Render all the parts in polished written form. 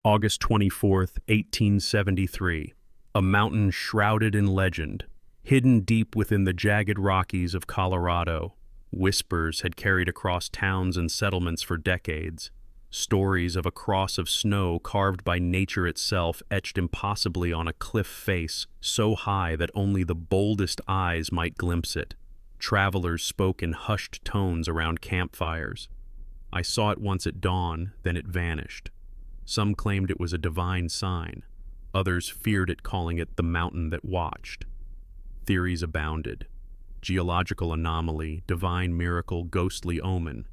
August 24th, 1873. A mountain shrouded in legend, hidden deep within the jagged Rockies of Colorado. Whispers had carried across towns and settlements for decades. Stories of a cross of snow carved by nature itself, etched impossibly on a cliff face, so high that only the boldest eyes might glimpse it. Travelers spoke in hushed tones around campfires. I saw it once at dawn, then it vanished. Some claimed it was a divine sign. Others feared it, calling it the mountain that watched. Theories abounded. Geological anomaly, divine miracle, ghostly omen.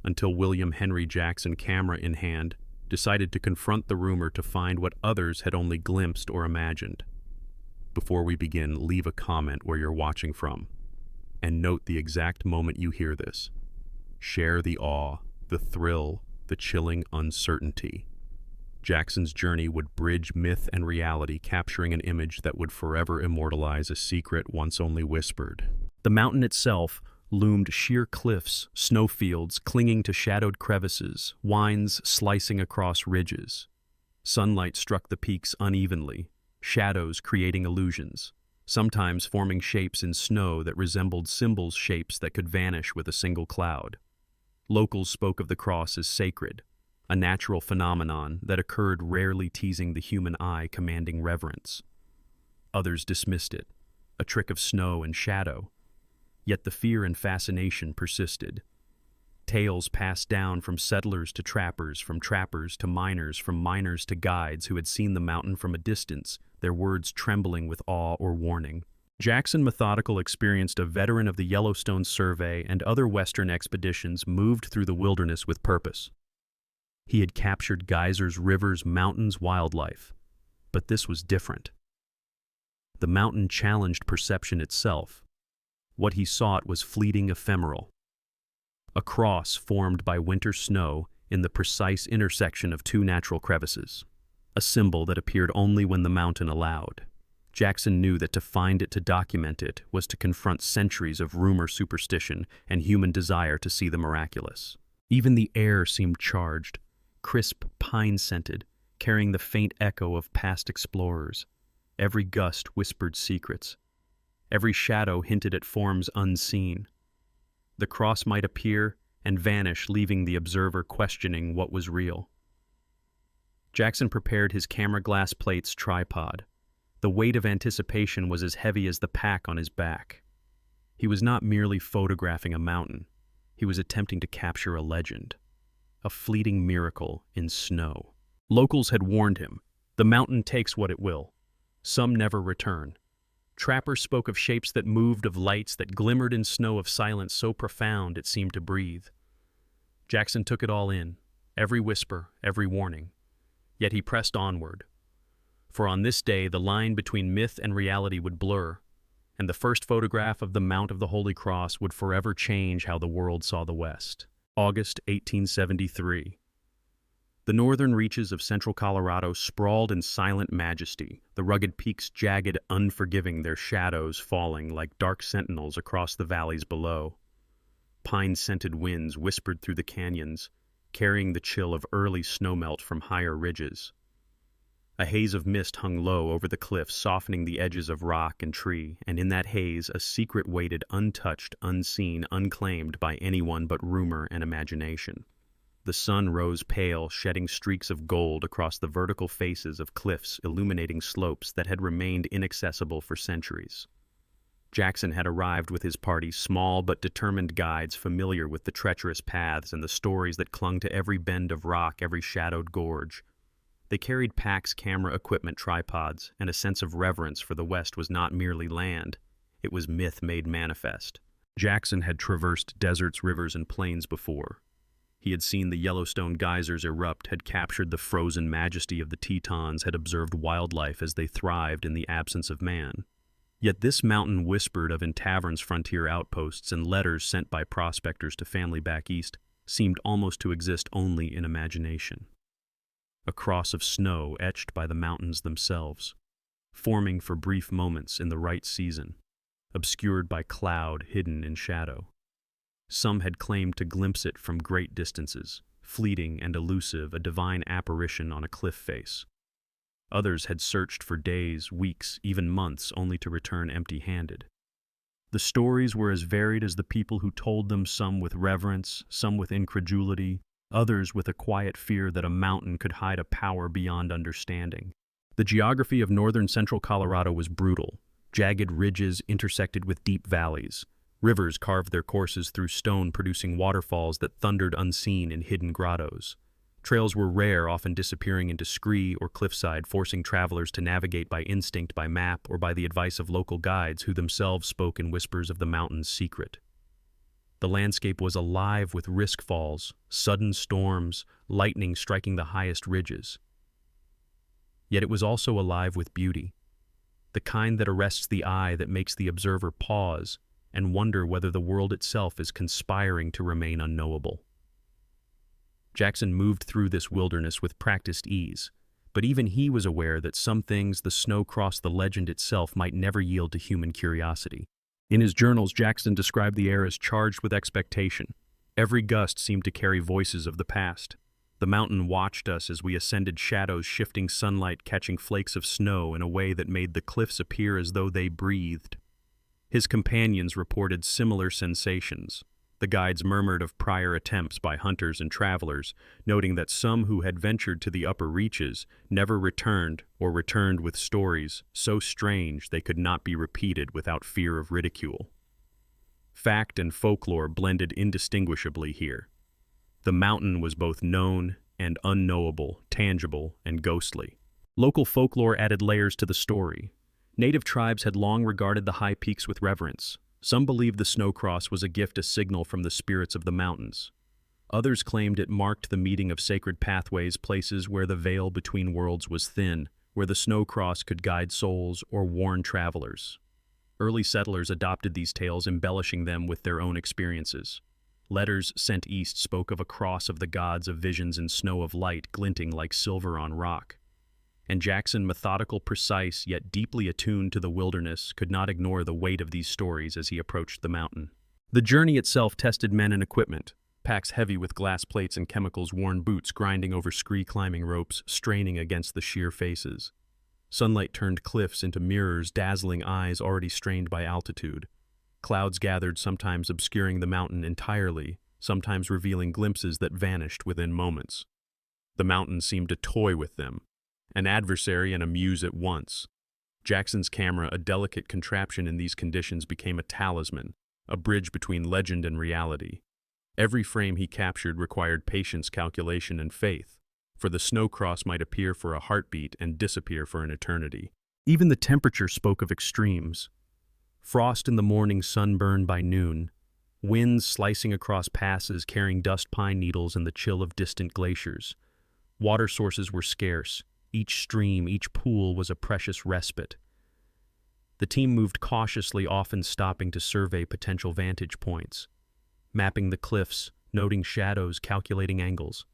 Until William Henry Jackson, camera in hand, decided to confront the rumor to find what others had only glimpsed or imagined. Before we begin, leave a comment where you're watching from. And note the exact moment you hear this. Share the awe, the thrill, the chilling uncertainty. Jackson's journey would bridge myth and reality, capturing an image that would forever immortalize a secret once only whispered. The mountain itself loomed sheer cliffs, snowfields clinging to shadowed crevices, wines slicing across ridges. Sunlight struck the peaks unevenly, shadows creating illusions, sometimes forming shapes in snow that resembled symbols, shapes that could vanish with a single cloud. Locals spoke of the cross as sacred, a natural phenomenon that occurred rarely, teasing the human eye, commanding reverence. Others dismissed it, a trick of snow and shadow. Yet the fear and fascination persisted. Tales passed down from settlers to trappers, from trappers to miners, from miners to guides who had seen the mountain from a distance, their words trembling with awe or warning. Jackson, methodical, experienced, a veteran of the Yellowstone Survey and other Western expeditions, moved through the wilderness with purpose. He had captured geysers, rivers, mountains, wildlife. But this was different. The mountain challenged perception itself. What he sought was fleeting, ephemeral. A cross formed by winter snow in the precise intersection of two natural crevices. A symbol that appeared only when the mountain allowed. Jackson knew that to find it, to document it, was to confront centuries of rumor, superstition, and human desire to see the miraculous. Even the air seemed charged, crisp, pine-scented, carrying the faint echo of past explorers. Every gust whispered secrets. Every shadow hinted at forms unseen. The cross might appear and vanish, leaving the observer questioning what was real. Jackson prepared his camera, glass plates, tripod. The weight of anticipation was as heavy as the pack on his back. He was not merely photographing a mountain. He was attempting to capture a legend. A fleeting miracle in snow. Locals had warned him, the mountain takes what it will. Some never return. Trappers spoke of shapes that moved, of lights that glimmered in snow, of silence so profound it seemed to breathe. Jackson took it all in, every whisper, every warning. Yet he pressed onward. For on this day the line between myth and reality would blur, and the first photograph of the Mount of the Holy Cross would forever change how the world saw the West. August 1873. The northern reaches of central Colorado sprawled in silent majesty, the rugged peaks jagged, unforgiving, their shadows falling like dark sentinels across the valleys below. Pine-scented winds whispered through the canyons, carrying the chill of early snowmelt from higher ridges. A haze of mist hung low over the cliffs, softening the edges of rock and tree, and in that haze a secret waited, untouched, unseen, unclaimed by anyone but rumor and imagination. The sun rose pale, shedding streaks of gold across the vertical faces of cliffs, illuminating slopes that had remained inaccessible for centuries. Jackson had arrived with his party, small but determined guides familiar with the treacherous paths and the stories that clung to every bend of rock, every shadowed gorge. They carried packs, camera equipment, tripods, and a sense of reverence, for the West was not merely land, it was myth made manifest. Jackson had traversed deserts, rivers, and plains before. He had seen the Yellowstone geysers erupt, had captured the frozen majesty of the Tetons, had observed wildlife as they thrived in the absence of man. Yet this mountain, whispered of in taverns, frontier outposts, and letters sent by prospectors to family back east, seemed almost to exist only in imagination. A cross of snow etched by the mountains themselves, forming for brief moments in the right season, obscured by cloud, hidden in shadow. Some had claimed to glimpse it from great distances, fleeting and elusive, a divine apparition on a cliff face. Others had searched for days, weeks, even months, only to return empty-handed. The stories were as varied as the people who told them, some with reverence, some with incredulity, others with a quiet fear that a mountain could hide a power beyond understanding. The geography of northern central Colorado was brutal. Jagged ridges intersected with deep valleys. Rivers carved their courses through stone, producing waterfalls that thundered unseen in hidden grottos. Trails were rare, often disappearing into scree or cliffside, forcing travelers to navigate by instinct, by map, or by the advice of local guides who themselves spoke in whispers of the mountain's secret. The landscape was alive with risk falls, sudden storms, lightning striking the highest ridges. Yet it was also alive with beauty, the kind that arrests the eye, that makes the observer pause and wonder whether the world itself is conspiring to remain unknowable. Jackson moved through this wilderness with practiced ease, but even he was aware that some things the snow crossed the legend itself might never yield to human curiosity. In his journals, Jackson described the air as charged with expectation. Every gust seemed to carry voices of the past. The mountain watched us as we ascended, shadows shifting, sunlight catching flakes of snow in a way that made the cliffs appear as though they breathed. His companions reported similar sensations. The guides murmured of prior attempts by hunters and travelers, noting that some who had ventured to the upper reaches never returned, or returned with stories so strange they could not be repeated without fear of ridicule. Fact and folklore blended indistinguishably here. The mountain was both known and unknowable, tangible and ghostly. Local folklore added layers to the story. Native tribes had long regarded the high peaks with reverence. Some believed the snow cross was a gift, a signal from the spirits of the mountains. Others claimed it marked the meeting of sacred pathways, places where the veil between worlds was thin, where the snow cross could guide souls or warn travelers. Early settlers adopted these tales, embellishing them with their own experiences. Letters sent east spoke of a cross of the gods, of visions in snow, of light glinting like silver on rock. And Jackson, methodical, precise, yet deeply attuned to the wilderness, could not ignore the weight of these stories as he approached the mountain. The journey itself tested men and equipment. Packs heavy with glass plates and chemicals, worn boots grinding over scree climbing ropes, straining against the sheer faces. Sunlight turned cliffs into mirrors, dazzling eyes already strained by altitude. Clouds gathered, sometimes obscuring the mountain entirely, sometimes revealing glimpses that vanished within moments. The mountain seemed to toy with them, an adversary and a muse at once. Jackson's camera, a delicate contraption in these conditions, became a talisman, a bridge between legend and reality. Every frame he captured required patience, calculation, and faith, for the snow cross might appear for a heartbeat and disappear for an eternity. Even the temperature spoke of extremes. Frost in the morning, sunburn by noon, winds slicing across passes carrying dust pine needles and the chill of distant glaciers. Water sources were scarce. Each stream, each pool was a precious respite. The team moved cautiously, often stopping to survey potential vantage points, mapping the cliffs, noting shadows, calculating angles.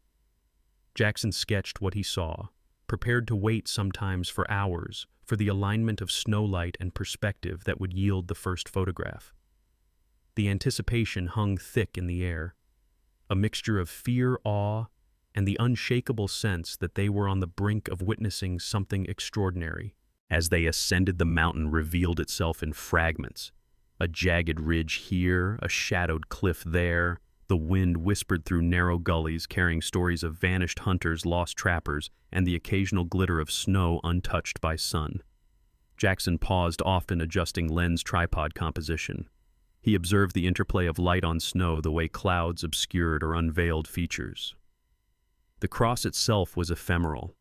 Jackson sketched what he saw, prepared to wait sometimes for hours for the alignment of snowlight and perspective that would yield the first photograph. The anticipation hung thick in the air, a mixture of fear, awe, and the unshakable sense that they were on the brink of witnessing something extraordinary. As they ascended, the mountain revealed itself in fragments. A jagged ridge here, a shadowed cliff there. The wind whispered through narrow gullies, carrying stories of vanished hunters, lost trappers, and the occasional glitter of snow untouched by sun. Jackson paused, often adjusting lens tripod composition. He observed the interplay of light on snow, the way clouds obscured or unveiled features. The cross itself was ephemeral,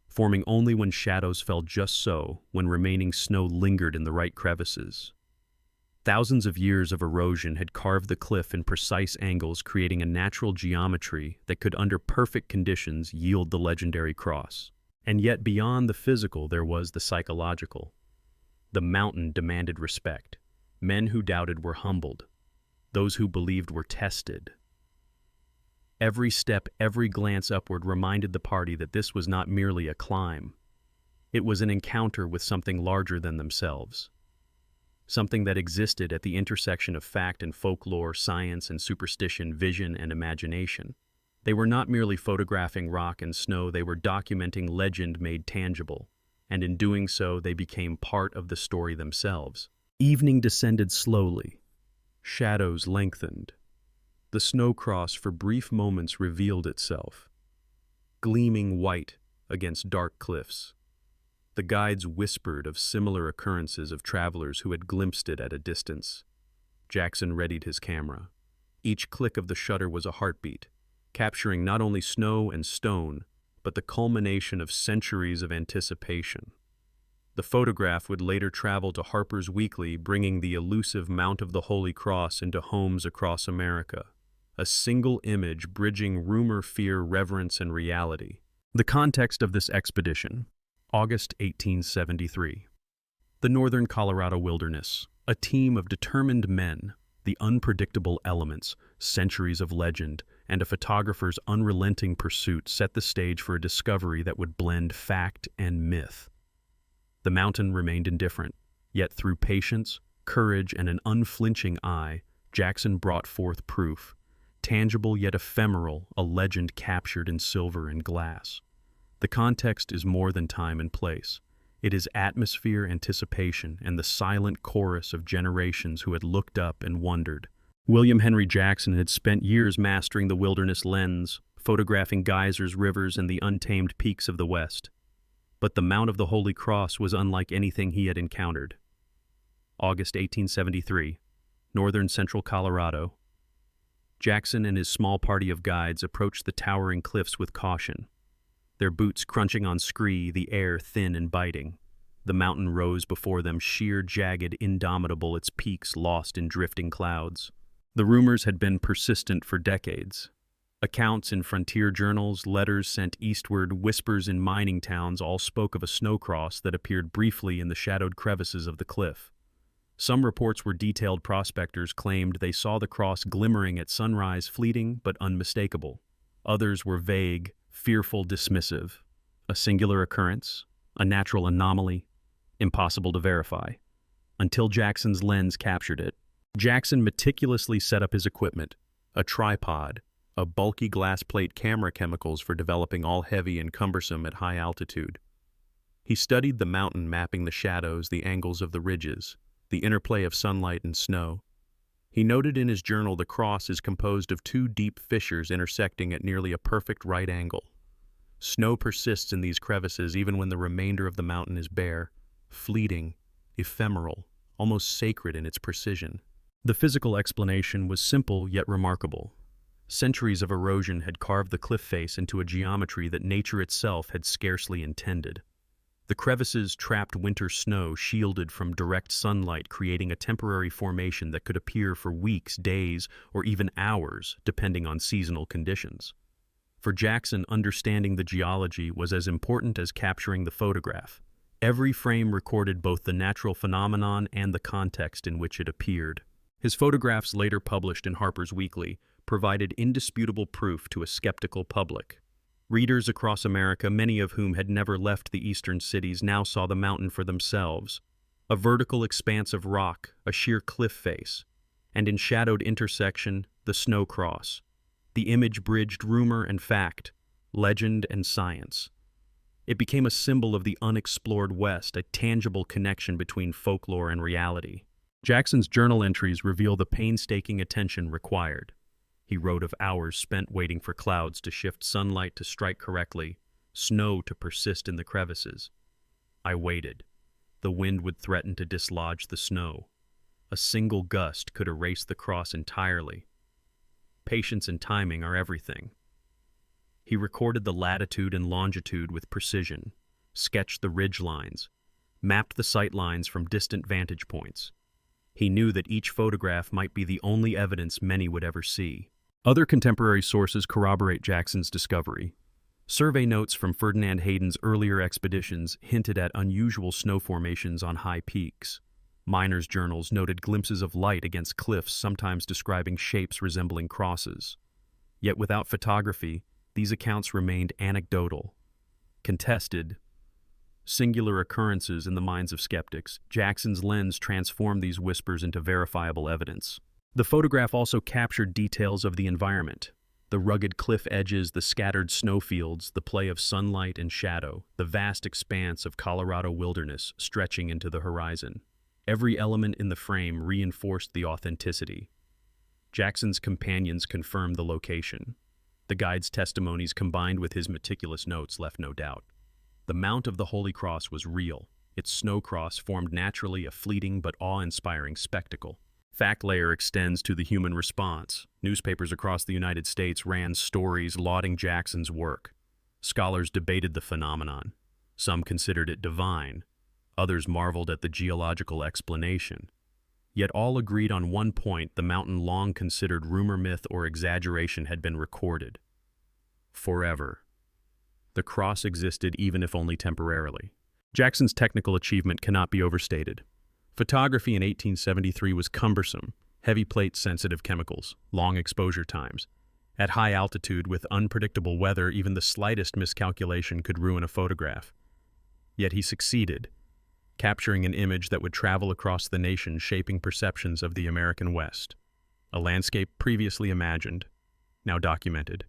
forming only when shadows fell just so, when remaining snow lingered in the right crevices. Thousands of years of erosion had carved the cliff in precise angles, creating a natural geometry that could, under perfect conditions, yield the legendary cross. And yet, beyond the physical, there was the psychological. The mountain demanded respect. Men who doubted were humbled. Those who believed were tested. Every step, every glance upward reminded the party that this was not merely a climb. It was an encounter with something larger than themselves. Something that existed at the intersection of fact and folklore, science and superstition, vision and imagination. They were not merely photographing rock and snow, they were documenting legend made tangible, and in doing so they became part of the story themselves. Evening descended slowly. Shadows lengthened. The snow cross for brief moments revealed itself, gleaming white against dark cliffs. The guides whispered of similar occurrences of travelers who had glimpsed it at a distance. Jackson readied his camera. Each click of the shutter was a heartbeat, capturing not only snow and stone, but the culmination of centuries of anticipation. The photograph would later travel to Harper's Weekly, bringing the elusive Mount of the Holy Cross into homes across America. A single image bridging rumor, fear, reverence, and reality. The context of this expedition: August 1873. The northern Colorado wilderness, a team of determined men, the unpredictable elements, centuries of legend, and a photographer's unrelenting pursuit set the stage for a discovery that would blend fact and myth. The mountain remained indifferent, yet through patience, courage, and an unflinching eye, Jackson brought forth proof. Tangible yet ephemeral, a legend captured in silver and glass. The context is more than time and place. It is atmosphere, anticipation, and the silent chorus of generations who had looked up and wondered. William Henry Jackson had spent years mastering the wilderness lens, photographing geysers, rivers, and the untamed peaks of the West. But the Mount of the Holy Cross was unlike anything he had encountered. August 1873, northern central Colorado. Jackson and his small party of guides approached the towering cliffs with caution. Their boots crunching on scree, the air thin and biting. The mountain rose before them, sheer, jagged, indomitable, its peaks lost in drifting clouds. The rumors had been persistent for decades. Accounts in frontier journals, letters sent eastward, whispers in mining towns all spoke of a snow cross that appeared briefly in the shadowed crevices of the cliff. Some reports where detailed prospectors claimed they saw the cross glimmering at sunrise, fleeting but unmistakable. Others were vague, fearful, dismissive. A singular occurrence, a natural anomaly, impossible to verify. Until Jackson's lens captured it. Jackson meticulously set up his equipment, a tripod, a bulky glass plate, camera, chemicals for developing all heavy and cumbersome at high altitude. He studied the mountain, mapping the shadows, the angles of the ridges, the interplay of sunlight and snow. He noted in his journal the cross is composed of two deep fissures intersecting at nearly a perfect right angle. Snow persists in these crevices even when the remainder of the mountain is bare, fleeting, ephemeral, almost sacred in its precision. The physical explanation was simple yet remarkable. Centuries of erosion had carved the cliff face into a geometry that nature itself had scarcely intended. The crevices trapped winter snow, shielded from direct sunlight, creating a temporary formation that could appear for weeks, days, or even hours, depending on seasonal conditions. For Jackson, understanding the geology was as important as capturing the photograph. Every frame recorded both the natural phenomenon and the context in which it appeared. His photographs, later published in Harper's Weekly, provided indisputable proof to a skeptical public. Readers across America, many of whom had never left the eastern cities, now saw the mountain for themselves. A vertical expanse of rock, a sheer cliff face, and in shadowed intersection, the snow cross. The image bridged rumor and fact, legend and science. It became a symbol of the unexplored West, a tangible connection between folklore and reality. Jackson's journal entries reveal the painstaking attention required. He wrote of hours spent waiting for clouds to shift, sunlight to strike correctly, snow to persist in the crevices. I waited. The wind would threaten to dislodge the snow. A single gust could erase the cross entirely. Patience and timing are everything. He recorded the latitude and longitude with precision, sketched the ridge lines, mapped the sight lines from distant vantage points. He knew that each photograph might be the only evidence many would ever see. Other contemporary sources corroborate Jackson's discovery. Survey notes from Ferdinand Hayden's earlier expeditions hinted at unusual snow formations on high peaks. Miners' journals noted glimpses of light against cliffs, sometimes describing shapes resembling crosses. Yet without photography, these accounts remained anecdotal, contested, singular occurrences in the minds of skeptics. Jackson's lens transformed these whispers into verifiable evidence. The photograph also captured details of the environment. The rugged cliff edges, the scattered snowfields, the play of sunlight and shadow, the vast expanse of Colorado wilderness stretching into the horizon. Every element in the frame reinforced the authenticity. Jackson's companions confirmed the location. The guide's testimonies combined with his meticulous notes left no doubt. The Mount of the Holy Cross was real. Its snow cross formed naturally a fleeting but awe-inspiring spectacle. Fact layer extends to the human response. Newspapers across the United States ran stories lauding Jackson's work. Scholars debated the phenomenon. Some considered it divine. Others marveled at the geological explanation. Yet all agreed on one point: the mountain long considered rumor, myth, or exaggeration had been recorded. Forever. The cross existed, even if only temporarily. Jackson's technical achievement cannot be overstated. Photography in 1873 was cumbersome, heavy plate-sensitive chemicals, long exposure times. At high altitude, with unpredictable weather, even the slightest miscalculation could ruin a photograph. Yet he succeeded, capturing an image that would travel across the nation, shaping perceptions of the American West. A landscape previously imagined, now documented,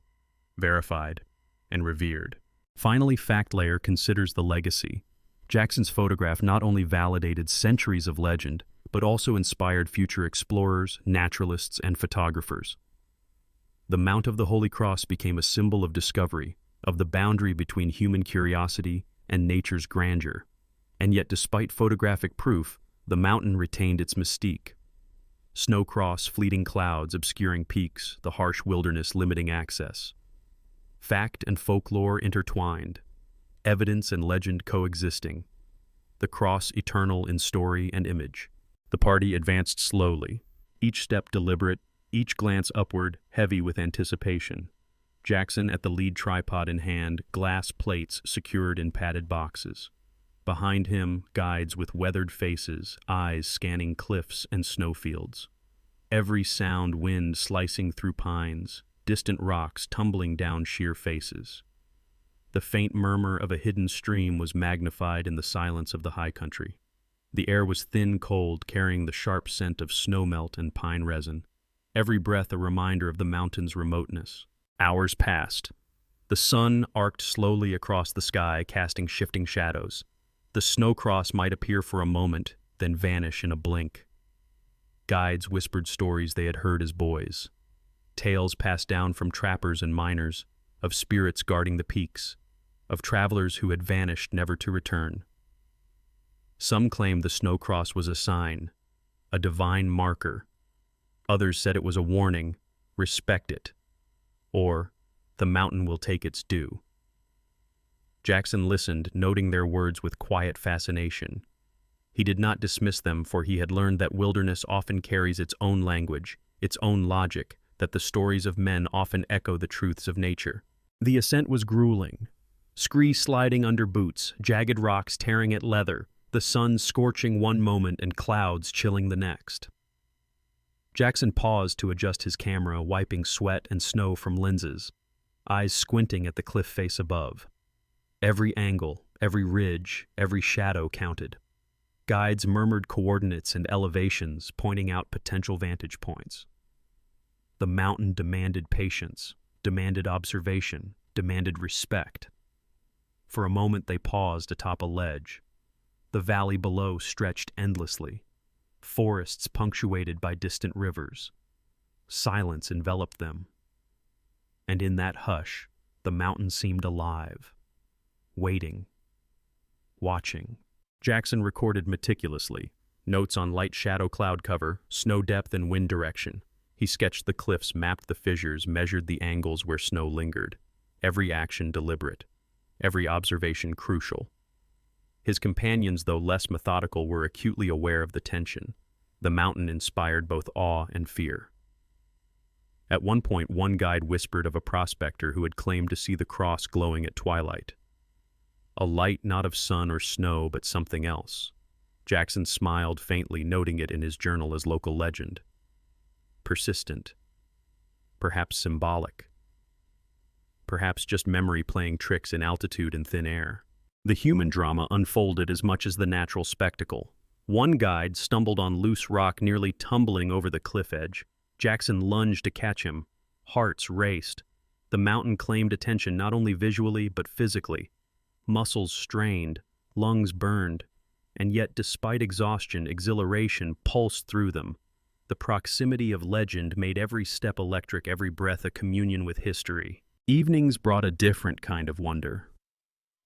verified, and revered. Finally, fact layer considers the legacy. Jackson's photograph not only validated centuries of legend, but also inspired future explorers, naturalists, and photographers. The Mount of the Holy Cross became a symbol of discovery, of the boundary between human curiosity and nature's grandeur. And yet, despite photographic proof, the mountain retained its mystique. Snow cross, fleeting clouds obscuring peaks, the harsh wilderness limiting access. Fact and folklore intertwined, evidence and legend coexisting, the cross eternal in story and image. The party advanced slowly, each step deliberate, each glance upward, heavy with anticipation. Jackson at the lead, tripod in hand, glass plates secured in padded boxes. Behind him, guides with weathered faces, eyes scanning cliffs and snowfields. Every sound, wind slicing through pines, distant rocks tumbling down sheer faces. The faint murmur of a hidden stream was magnified in the silence of the high country. The air was thin, cold, carrying the sharp scent of snowmelt and pine resin. Every breath a reminder of the mountain's remoteness. Hours passed. The sun arced slowly across the sky, casting shifting shadows. The snow cross might appear for a moment, then vanish in a blink. Guides whispered stories they had heard as boys. Tales passed down from trappers and miners, of spirits guarding the peaks, of travelers who had vanished never to return. Some claimed the snow cross was a sign, a divine marker. Others said it was a warning, respect it, or the mountain will take its due. Jackson listened, noting their words with quiet fascination. He did not dismiss them, for he had learned that wilderness often carries its own language, its own logic, that the stories of men often echo the truths of nature. The ascent was grueling. Scree sliding under boots, jagged rocks tearing at leather, the sun scorching one moment and clouds chilling the next. Jackson paused to adjust his camera, wiping sweat and snow from lenses, eyes squinting at the cliff face above. Every angle, every ridge, every shadow counted. Guides murmured coordinates and elevations, pointing out potential vantage points. The mountain demanded patience, demanded observation, demanded respect. For a moment they paused atop a ledge. The valley below stretched endlessly, forests punctuated by distant rivers. Silence enveloped them. And in that hush, the mountain seemed alive, waiting, watching. Jackson recorded meticulously, notes on light shadow cloud cover, snow depth and wind direction. He sketched the cliffs, mapped the fissures, measured the angles where snow lingered. Every action deliberate, every observation crucial. His companions, though less methodical, were acutely aware of the tension. The mountain inspired both awe and fear. At one point, one guide whispered of a prospector who had claimed to see the cross glowing at twilight. A light not of sun or snow, but something else. Jackson smiled faintly, noting it in his journal as local legend. Persistent. Perhaps symbolic. Perhaps just memory playing tricks in altitude and thin air. The human drama unfolded as much as the natural spectacle. One guide stumbled on loose rock, nearly tumbling over the cliff edge. Jackson lunged to catch him. Hearts raced. The mountain claimed attention not only visually but physically. Muscles strained, lungs burned, and yet despite exhaustion, exhilaration pulsed through them. The proximity of legend made every step electric, every breath a communion with history. Evenings brought a different kind of wonder.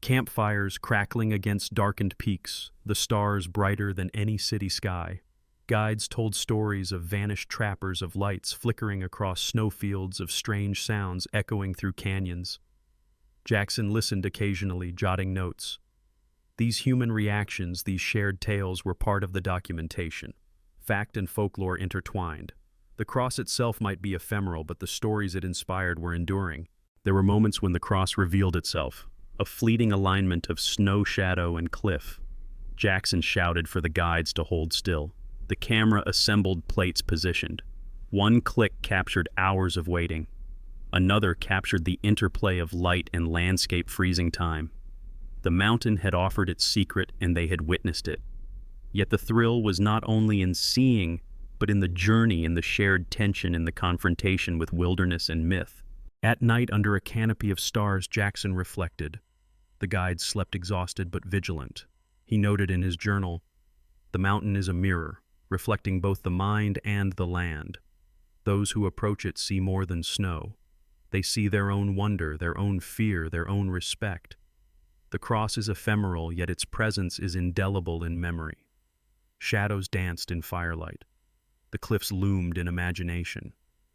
Campfires crackling against darkened peaks, the stars brighter than any city sky. Guides told stories of vanished trappers, of lights flickering across snowfields, of strange sounds echoing through canyons. Jackson listened occasionally, jotting notes. These human reactions, these shared tales, were part of the documentation. Fact and folklore intertwined. The cross itself might be ephemeral, but the stories it inspired were enduring. There were moments when the cross revealed itself, a fleeting alignment of snow shadow and cliff. Jackson shouted for the guides to hold still. The camera assembled plates positioned. One click captured hours of waiting. Another captured the interplay of light and landscape freezing time. The mountain had offered its secret and they had witnessed it. Yet the thrill was not only in seeing, but in the journey, in the shared tension, in the confrontation with wilderness and myth. At night, under a canopy of stars, Jackson reflected. The guide slept exhausted but vigilant. He noted in his journal, "The mountain is a mirror, reflecting both the mind and the land. Those who approach it see more than snow. They see their own wonder, their own fear, their own respect. The cross is ephemeral, yet its presence is indelible in memory." Shadows danced in firelight. The cliffs loomed in imagination.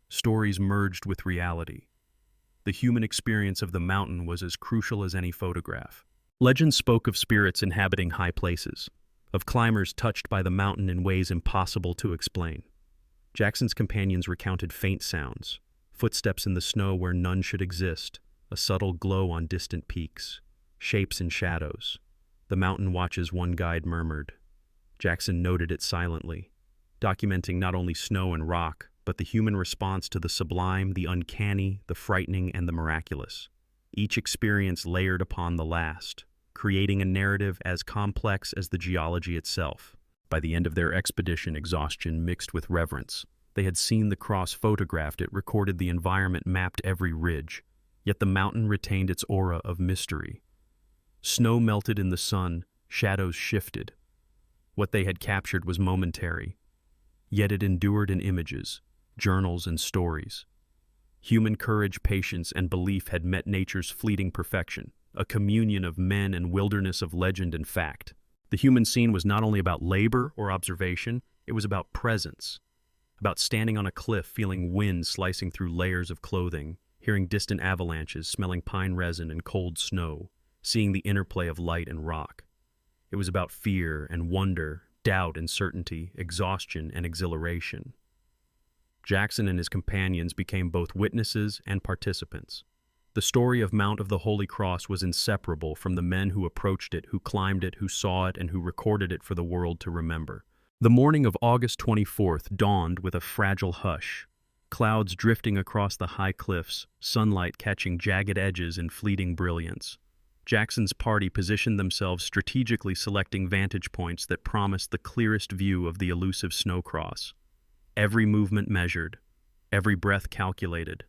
Stories merged with reality. The human experience of the mountain was as crucial as any photograph. Legend spoke of spirits inhabiting high places, of climbers touched by the mountain in ways impossible to explain. Jackson's companions recounted faint sounds, footsteps in the snow where none should exist, a subtle glow on distant peaks, shapes and shadows. "The mountain watches," one guide murmured. Jackson noted it silently, documenting not only snow and rock, but the human response to the sublime, the uncanny, the frightening, and the miraculous. Each experience layered upon the last, creating a narrative as complex as the geology itself. By the end of their expedition, exhaustion mixed with reverence. They had seen the cross photographed, it recorded the environment, mapped every ridge. Yet the mountain retained its aura of mystery. Snow melted in the sun, shadows shifted. What they had captured was momentary, yet it endured in images, journals, and stories. Human courage, patience, and belief had met nature's fleeting perfection, a communion of men and wilderness, of legend and fact. The human scene was not only about labor or observation, it was about presence, about standing on a cliff, feeling wind slicing through layers of clothing, hearing distant avalanches, smelling pine resin and cold snow, seeing the interplay of light and rock. It was about fear and wonder, doubt and certainty, exhaustion and exhilaration. Jackson and his companions became both witnesses and participants. The story of Mount of the Holy Cross was inseparable from the men who approached it, who climbed it, who saw it, and who recorded it for the world to remember. The morning of August 24th dawned with a fragile hush, clouds drifting across the high cliffs, sunlight catching jagged edges in fleeting brilliance. Jackson's party positioned themselves strategically, selecting vantage points that promised the clearest view of the elusive snow cross. Every movement measured, every breath calculated.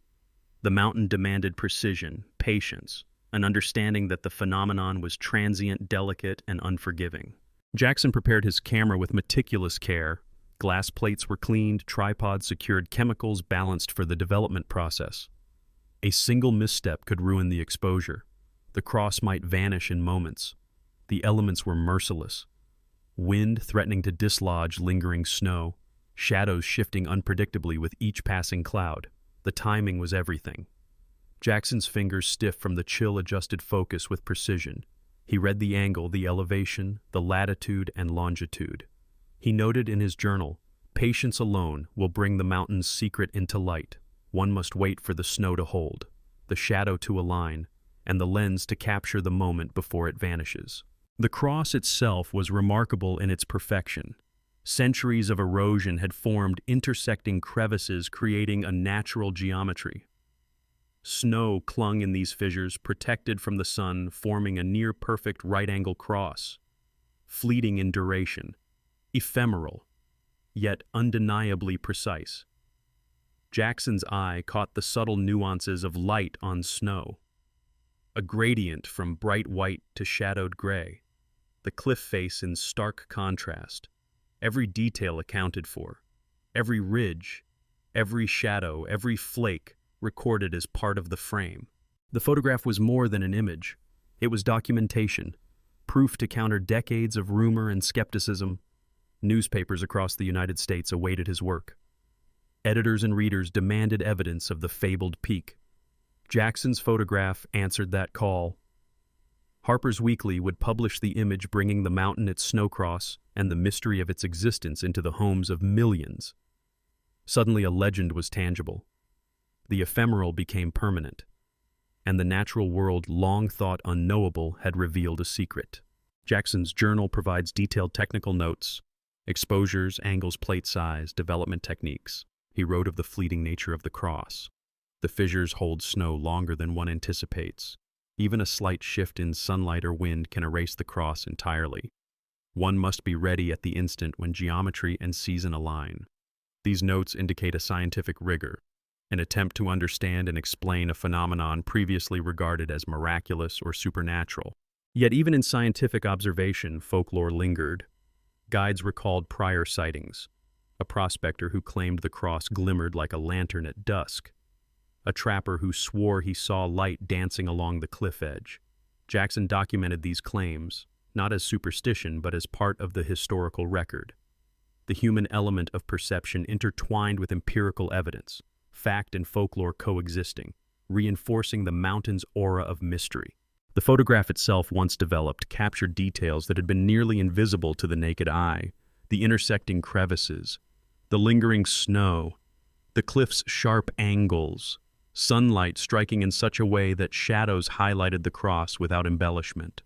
The mountain demanded precision, patience, an understanding that the phenomenon was transient, delicate, and unforgiving. Jackson prepared his camera with meticulous care. Glass plates were cleaned, tripods secured, chemicals balanced for the development process. A single misstep could ruin the exposure. The cross might vanish in moments. The elements were merciless. Wind threatening to dislodge lingering snow, shadows shifting unpredictably with each passing cloud. The timing was everything. Jackson's fingers stiff from the chill adjusted focus with precision. He read the angle, the elevation, the latitude and longitude. He noted in his journal, "Patience alone will bring the mountain's secret into light. One must wait for the snow to hold, the shadow to align, and the lens to capture the moment before it vanishes." The cross itself was remarkable in its perfection. Centuries of erosion had formed intersecting crevices, creating a natural geometry. Snow clung in these fissures, protected from the sun, forming a near-perfect right-angle cross. Fleeting in duration, ephemeral, yet undeniably precise. Jackson's eye caught the subtle nuances of light on snow. A gradient from bright white to shadowed gray. The cliff face in stark contrast. Every detail accounted for. Every ridge, every shadow, every flake recorded as part of the frame. The photograph was more than an image. It was documentation, proof to counter decades of rumor and skepticism. Newspapers across the United States awaited his work. Editors and readers demanded evidence of the fabled peak. Jackson's photograph answered that call. Harper's Weekly would publish the image, bringing the mountain its snowcross and the mystery of its existence into the homes of millions. Suddenly a legend was tangible. The ephemeral became permanent, and the natural world long thought unknowable had revealed a secret. Jackson's journal provides detailed technical notes, exposures, angles, plate size, development techniques. He wrote of the fleeting nature of the cross. The fissures hold snow longer than one anticipates. Even a slight shift in sunlight or wind can erase the cross entirely. One must be ready at the instant when geometry and season align. These notes indicate a scientific rigor, an attempt to understand and explain a phenomenon previously regarded as miraculous or supernatural. Yet even in scientific observation, folklore lingered. Guides recalled prior sightings. A prospector who claimed the cross glimmered like a lantern at dusk. A trapper who swore he saw light dancing along the cliff edge. Jackson documented these claims, not as superstition but as part of the historical record. The human element of perception intertwined with empirical evidence, fact and folklore coexisting, reinforcing the mountain's aura of mystery. The photograph itself, once developed, captured details that had been nearly invisible to the naked eye: the intersecting crevices, the lingering snow, the cliff's sharp angles, sunlight striking in such a way that shadows highlighted the cross without embellishment.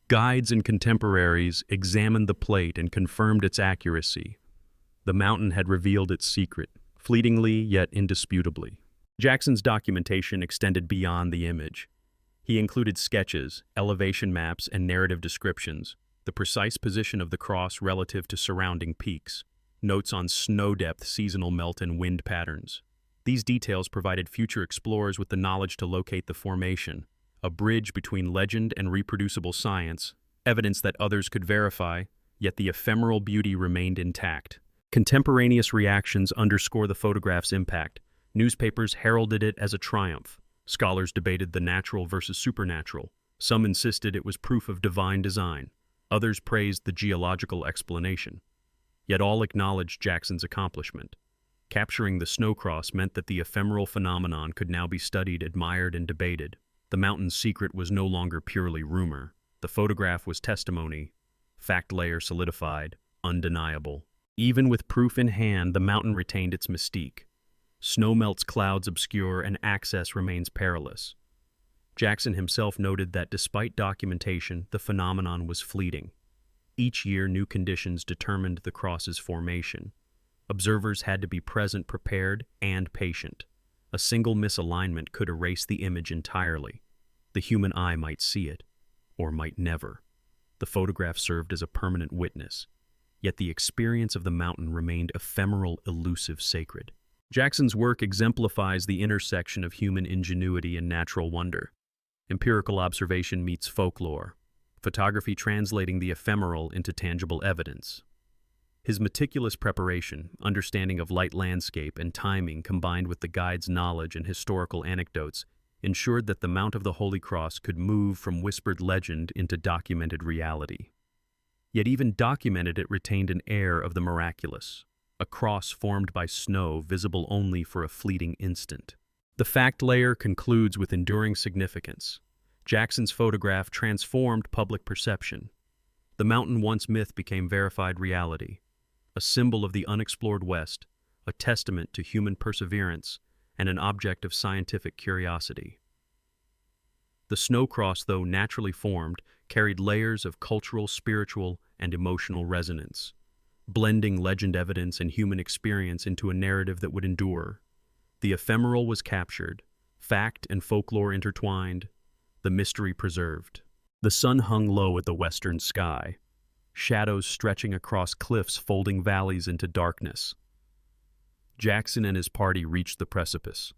Guides and contemporaries examined the plate and confirmed its accuracy. The mountain had revealed its secret, fleetingly yet indisputably. Jackson's documentation extended beyond the image. He included sketches, elevation maps, and narrative descriptions, the precise position of the cross relative to surrounding peaks, notes on snow depth, seasonal melt, and wind patterns. These details provided future explorers with the knowledge to locate the formation, a bridge between legend and reproducible science, evidence that others could verify, yet the ephemeral beauty remained intact. Contemporaneous reactions underscore the photograph's impact. Newspapers heralded it as a triumph. Scholars debated the natural versus supernatural. Some insisted it was proof of divine design. Others praised the geological explanation. Yet all acknowledged Jackson's accomplishment. Capturing the snowcross meant that the ephemeral phenomenon could now be studied, admired, and debated. The mountain's secret was no longer purely rumor. The photograph was testimony, fact layer solidified, undeniable. Even with proof in hand, the mountain retained its mystique. Snow melts, clouds obscure, and access remains perilous. Jackson himself noted that despite documentation, the phenomenon was fleeting. Each year, new conditions determined the cross's formation. Observers had to be present, prepared, and patient. A single misalignment could erase the image entirely. The human eye might see it, or might never. The photograph served as a permanent witness, yet the experience of the mountain remained ephemeral, elusive, sacred. Jackson's work exemplifies the intersection of human ingenuity and natural wonder. Empirical observation meets folklore, photography translating the ephemeral into tangible evidence. His meticulous preparation, understanding of light landscape, and timing combined with the guide's knowledge and historical anecdotes ensured that the Mount of the Holy Cross could move from whispered legend into documented reality. Yet even documented, it retained an air of the miraculous, a cross formed by snow visible only for a fleeting instant. The fact layer concludes with enduring significance. Jackson's photograph transformed public perception. The mountain once myth became verified reality, a symbol of the unexplored West, a testament to human perseverance, and an object of scientific curiosity. The snow cross, though naturally formed, carried layers of cultural, spiritual, and emotional resonance, blending legend evidence and human experience into a narrative that would endure. The ephemeral was captured, fact and folklore intertwined, the mystery preserved. The sun hung low at the western sky, shadows stretching across cliffs, folding valleys into darkness. Jackson and his party reached the precipice.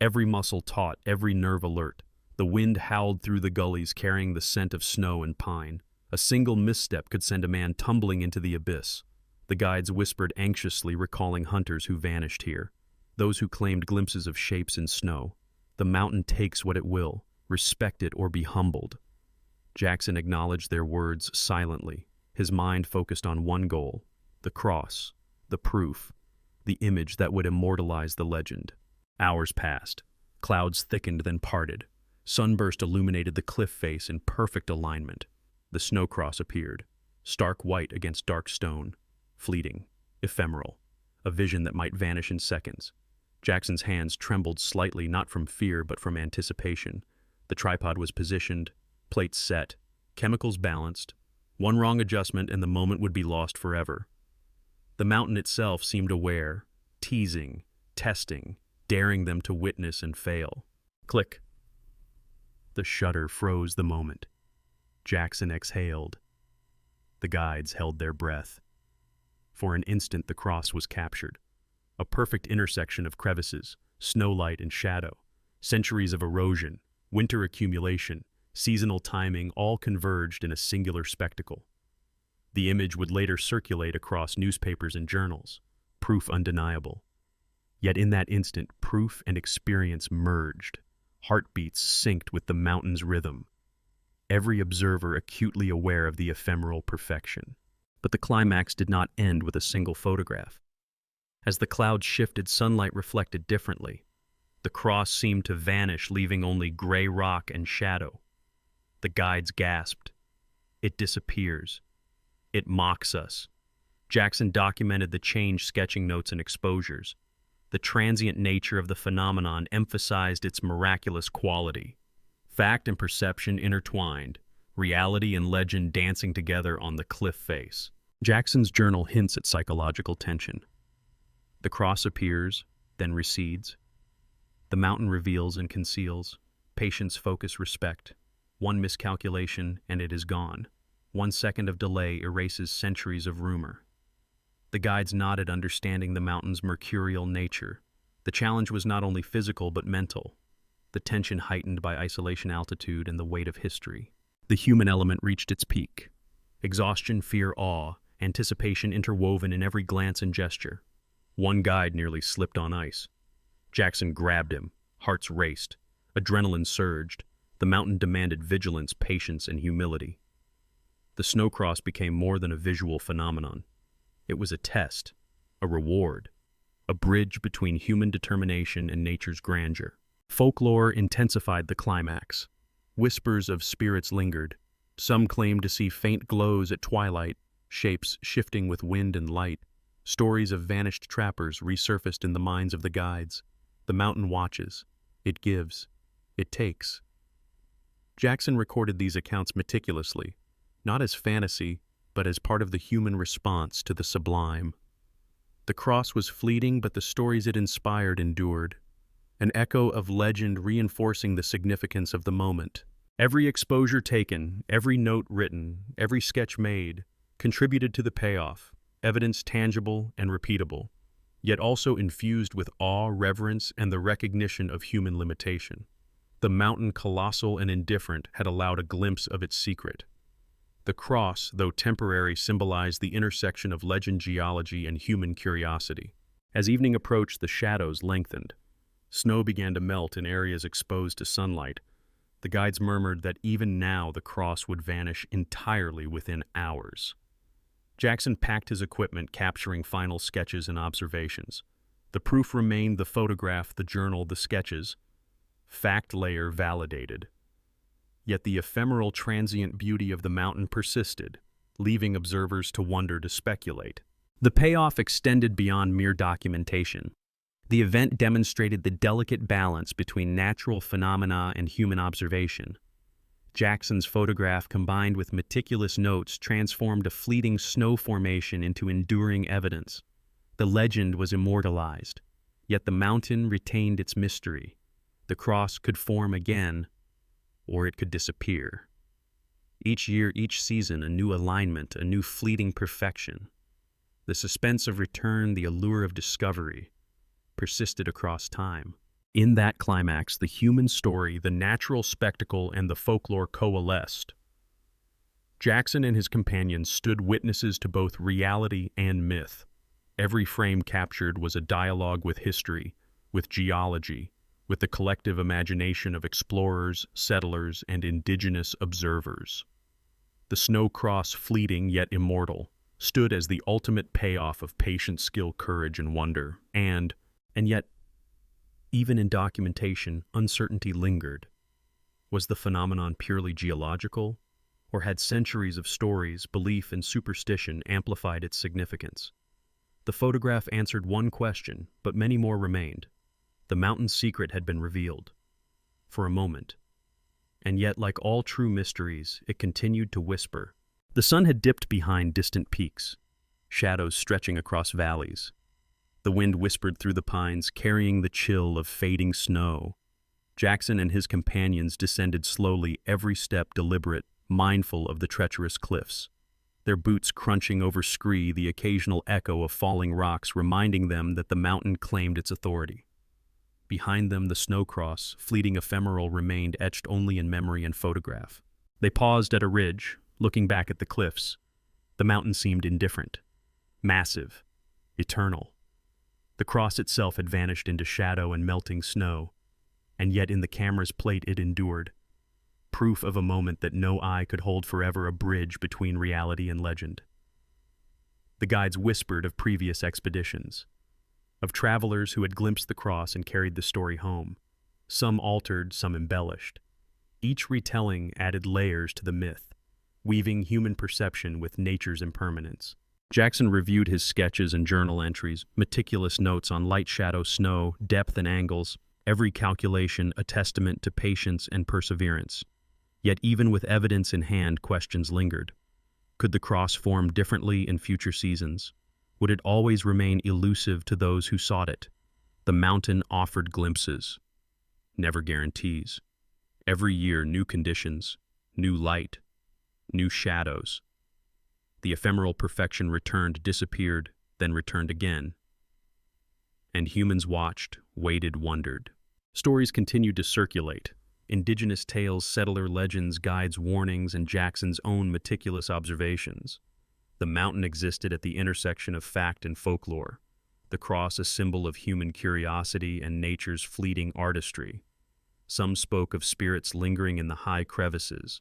Every muscle taut, every nerve alert. The wind howled through the gullies, carrying the scent of snow and pine. A single misstep could send a man tumbling into the abyss. The guides whispered anxiously, recalling hunters who vanished here, those who claimed glimpses of shapes in snow. The mountain takes what it will, respect it or be humbled. Jackson acknowledged their words silently, his mind focused on one goal: the cross, the proof, the image that would immortalize the legend. Hours passed. Clouds thickened, then parted. Sunburst illuminated the cliff face in perfect alignment. The snow cross appeared, stark white against dark stone, fleeting, ephemeral, a vision that might vanish in seconds. Jackson's hands trembled slightly, not from fear but from anticipation. The tripod was positioned, plates set, chemicals balanced. One wrong adjustment and the moment would be lost forever. The mountain itself seemed aware, teasing, testing, daring them to witness and fail. Click. The shutter froze the moment. Jackson exhaled. The guides held their breath. For an instant the cross was captured. A perfect intersection of crevices, snowlight and shadow, centuries of erosion, winter accumulation, seasonal timing, all converged in a singular spectacle. The image would later circulate across newspapers and journals, proof undeniable. Yet in that instant, proof and experience merged. Heartbeats synced with the mountain's rhythm. Every observer acutely aware of the ephemeral perfection. But the climax did not end with a single photograph. As the clouds shifted, sunlight reflected differently. The cross seemed to vanish, leaving only gray rock and shadow. The guides gasped. It disappears. It mocks us. Jackson documented the change, sketching notes and exposures. The transient nature of the phenomenon emphasized its miraculous quality. Fact and perception intertwined, reality and legend dancing together on the cliff face. Jackson's journal hints at psychological tension. The cross appears, then recedes. The mountain reveals and conceals. Patience, focus, respect. One miscalculation, and it is gone. 1 second of delay erases centuries of rumor. The guides nodded, understanding the mountain's mercurial nature. The challenge was not only physical but mental, the tension heightened by isolation, altitude, and the weight of history. The human element reached its peak. Exhaustion, fear, awe, anticipation interwoven in every glance and gesture. One guide nearly slipped on ice. Jackson grabbed him. Hearts raced. Adrenaline surged. The mountain demanded vigilance, patience, and humility. The snow cross became more than a visual phenomenon. It was a test, a reward, a bridge between human determination and nature's grandeur. Folklore intensified the climax. Whispers of spirits lingered. Some claimed to see faint glows at twilight, shapes shifting with wind and light. Stories of vanished trappers resurfaced in the minds of the guides. The mountain watches. It gives. It takes. Jackson recorded these accounts meticulously, not as fantasy, but as part of the human response to the sublime. The cross was fleeting, but the stories it inspired endured, an echo of legend reinforcing the significance of the moment. Every exposure taken, every note written, every sketch made, contributed to the payoff, evidence tangible and repeatable, yet also infused with awe, reverence, and the recognition of human limitation. The mountain, colossal and indifferent, had allowed a glimpse of its secret. The cross, though temporary, symbolized the intersection of legend, geology, and human curiosity. As evening approached, the shadows lengthened. Snow began to melt in areas exposed to sunlight. The guides murmured that even now the cross would vanish entirely within hours. Jackson packed his equipment, capturing final sketches and observations. The proof remained: the photograph, the journal, the sketches. Fact layer validated. Yet the ephemeral, transient beauty of the mountain persisted, leaving observers to wonder, to speculate. The payoff extended beyond mere documentation. The event demonstrated the delicate balance between natural phenomena and human observation. Jackson's photograph, combined with meticulous notes, transformed a fleeting snow formation into enduring evidence. The legend was immortalized, yet the mountain retained its mystery. The cross could form again, or it could disappear. Each year, each season, a new alignment, a new fleeting perfection. The suspense of return, the allure of discovery. persisted across time. In that climax, the human story, the natural spectacle, and the folklore coalesced. Jackson and his companions stood witnesses to both reality and myth. Every frame captured was a dialogue with history, with geology, with the collective imagination of explorers, settlers, and indigenous observers. The snow cross, fleeting yet immortal, stood as the ultimate payoff of patient skill, courage, and wonder. And yet, even in documentation, uncertainty lingered. Was the phenomenon purely geological, or had centuries of stories, belief, and superstition amplified its significance? The photograph answered one question, but many more remained. The mountain's secret had been revealed. For a moment. And yet, like all true mysteries, it continued to whisper. The sun had dipped behind distant peaks, shadows stretching across valleys. The wind whispered through the pines, carrying the chill of fading snow. Jackson and his companions descended slowly, every step deliberate, mindful of the treacherous cliffs. Their boots crunching over scree, the occasional echo of falling rocks reminding them that the mountain claimed its authority. Behind them, the snow cross, fleeting ephemeral, remained etched only in memory and photograph. They paused at a ridge, looking back at the cliffs. The mountain seemed indifferent, massive, eternal. The cross itself had vanished into shadow and melting snow, and yet in the camera's plate it endured, proof of a moment that no eye could hold forever, a bridge between reality and legend. The guides whispered of previous expeditions, of travelers who had glimpsed the cross and carried the story home. Some altered, some embellished. Each retelling added layers to the myth, weaving human perception with nature's impermanence. Jackson reviewed his sketches and journal entries, meticulous notes on light, shadow, snow, depth, and angles, every calculation a testament to patience and perseverance. Yet even with evidence in hand, questions lingered. Could the cross form differently in future seasons? Would it always remain elusive to those who sought it? The mountain offered glimpses, never guarantees. Every year, new conditions, new light, new shadows. The ephemeral perfection returned, disappeared, then returned again. And humans watched, waited, wondered. Stories continued to circulate. Indigenous tales, settler legends, guides' warnings, and Jackson's own meticulous observations. The mountain existed at the intersection of fact and folklore, the cross a symbol of human curiosity and nature's fleeting artistry. Some spoke of spirits lingering in the high crevices,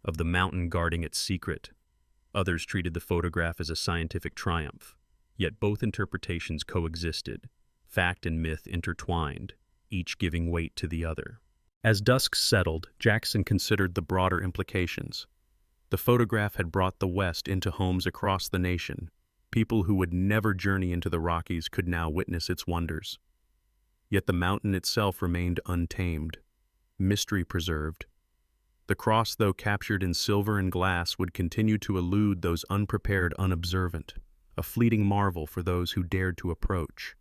of the mountain guarding its secret. Others treated the photograph as a scientific triumph. Yet both interpretations coexisted, fact and myth intertwined, each giving weight to the other. As dusk settled, Jackson considered the broader implications. The photograph had brought the West into homes across the nation. People who would never journey into the Rockies could now witness its wonders. Yet the mountain itself remained untamed, mystery preserved. The cross, though captured in silver and glass, would continue to elude those unprepared, unobservant, a fleeting marvel for those who dared to approach,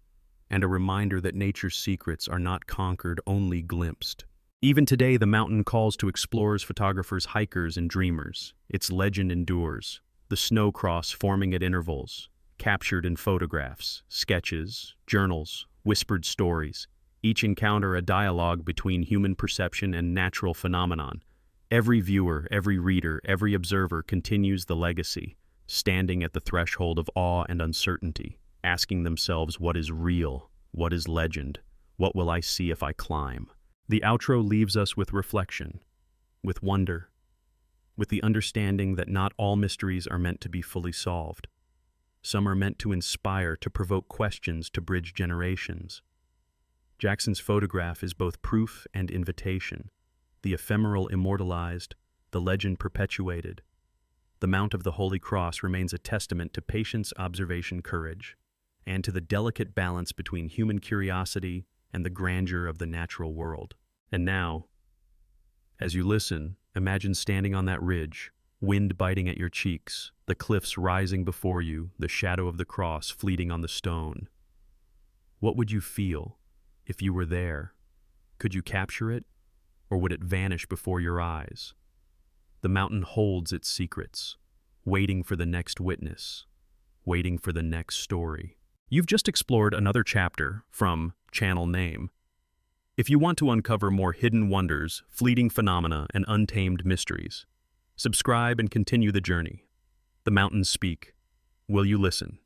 and a reminder that nature's secrets are not conquered, only glimpsed. Even today, the mountain calls to explorers, photographers, hikers, and dreamers. Its legend endures, the snow cross forming at intervals, captured in photographs, sketches, journals, whispered stories, each encounter a dialogue between human perception and natural phenomenon. Every viewer, every reader, every observer continues the legacy, standing at the threshold of awe and uncertainty, asking themselves what is real, what is legend, what will I see if I climb? The outro leaves us with reflection, with wonder, with the understanding that not all mysteries are meant to be fully solved. Some are meant to inspire, to provoke questions, to bridge generations. Jackson's photograph is both proof and invitation, the ephemeral immortalized, the legend perpetuated. The Mount of the Holy Cross remains a testament to patience, observation, courage, and to the delicate balance between human curiosity and the grandeur of the natural world. And now, as you listen, imagine standing on that ridge, wind biting at your cheeks, the cliffs rising before you, the shadow of the cross fleeting on the stone. What would you feel if you were there? Could you capture it, or would it vanish before your eyes? The mountain holds its secrets, waiting for the next witness, waiting for the next story. You've just explored another chapter from Channel Name. If you want to uncover more hidden wonders, fleeting phenomena, and untamed mysteries, subscribe and continue the journey. The mountains speak. Will you listen?